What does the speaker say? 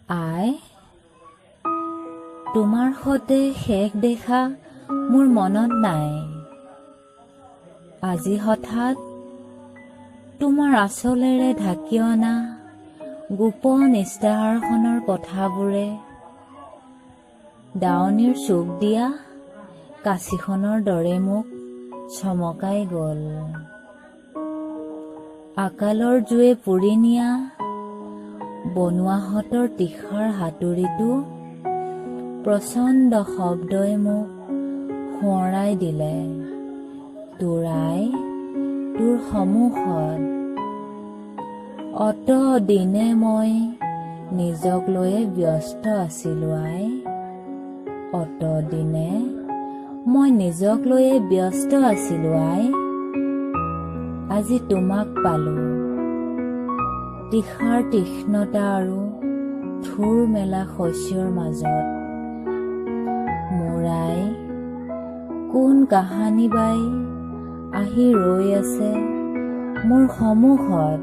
আই, তোমাৰ সতে শেষ দেখা মোৰ মনত নাই। আজি হঠাৎ তোমাৰ আঁচলেৰে ঢাকি অনা গোপন ইস্তাহাৰখনৰ কথাবোৰে দাৱনীৰ চুক দিয়া কাঁচিখনৰ দৰে মোক চমকাই গ'ল। আকালৰ জুয়ে পুৰি নিয়া বনুৱাহঁতৰ তীখাৰ হাতুৰিটো প্ৰচণ্ড শব্দই মোক সোঁৱৰাই দিলে তোৰ সন্মুখত। অত দিনে মই নিজক লৈয়ে ব্যস্ত আছিলোঁ আই, অত দিনে মই নিজক লৈয়ে ব্যস্ত আছিলোঁ আই। আজি তোমাক পালোঁ, তীখাৰ তীক্ষ্ণতা আৰু থুৰ মেলা শস্যৰ মাজত। মোৰ আই, কোন কাহানী বাই আহি ৰৈ আছে মোৰ সন্মুখত।